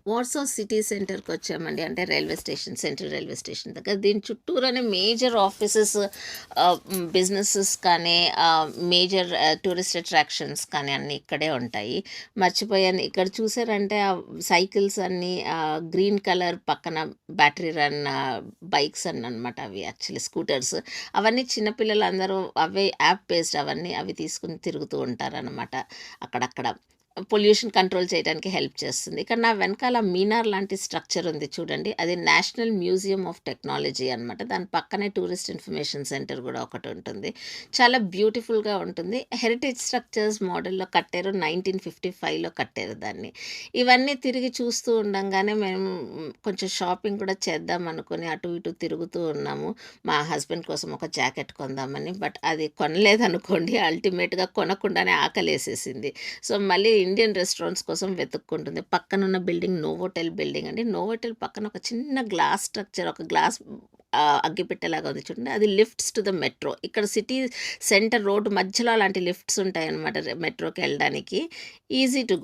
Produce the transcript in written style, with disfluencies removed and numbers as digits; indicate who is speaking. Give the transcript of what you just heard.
Speaker 1: Warsaw city సెంటర్‌కొచ్చామండి. అంటే railway station, central railway station దగ్గర. దీని చుట్టూరానే మేజర్ ఆఫీసెస్, బిజినెసెస్ కానీ, మేజర్ టూరిస్ట్ అట్రాక్షన్స్ కానీ అన్నీ ఇక్కడే ఉంటాయి. మర్చిపోయాను. ఇక్కడ చూసారంటే సైకిల్స్ అన్నీ గ్రీన్ కలర్ పక్కన బ్యాటరీ రన్ బైక్స్ అనమాట అవి యాక్చువల్లీ స్కూటర్స్. అవన్నీ చిన్న పిల్లలందరూ అవే యాప్ బేస్డ్ అవన్నీ అవి తీసుకొని తిరుగుతూ ఉంటారనమాట అక్కడక్కడ. పొల్యూషన్ కంట్రోల్ చేయడానికి హెల్ప్ చేస్తుంది. ఇక్కడ నా వెనకాల మీనార్ లాంటి స్ట్రక్చర్ ఉంది చూడండి. అది నేషనల్ మ్యూజియం ఆఫ్ టెక్నాలజీ అనమాట. దాని పక్కనే టూరిస్ట్ ఇన్ఫర్మేషన్ సెంటర్ గూడా ఒకటుంటుంది. చాలా బ్యూటిఫుల్‌గా ఉంటుంది. హెరిటేజ్ స్ట్రక్చర్స్ మోడల్‌లో కట్టారు. 1955లో కట్టారు దాన్ని. ఇవన్నీ తిరిగి చూస్తూ ఉండంగానే మేము కొంచెం షాపింగ్ కూడా చేద్దాం అనుకుని అటు ఇటు తిరుగుతూ ఉన్నాము. మా హస్బెండ్ కోసం ఒక జాకెట్ కొందామని. బట్ అది కొనలేదనుకోండి. అల్టిమేట్‌గా కొనకుండానే ఆకలేసేసింది. సో, మళ్ళీ ఇండియన్ రెస్టారెంట్స్ కోసం వెతుక్కుంటుంది. పక్కనున్న బిల్డింగ్ నోవోటెల్ బిల్డింగ్ అండి. నోవోటెల్ పక్కన ఒక చిన్న గ్లాస్ స్ట్రక్చర్, ఒక గ్లాస్ అగ్గిపెట్టెలాగా ఉంది చూడండి. అది లిఫ్ట్స్ టు ద మెట్రో. ఇక్కడ సిటీ సెంటర్ రోడ్ మధ్యలో అలాంటి లిఫ్ట్స్ ఉంటాయన్నమాట మెట్రోకెళ్ళడానికి. Easy to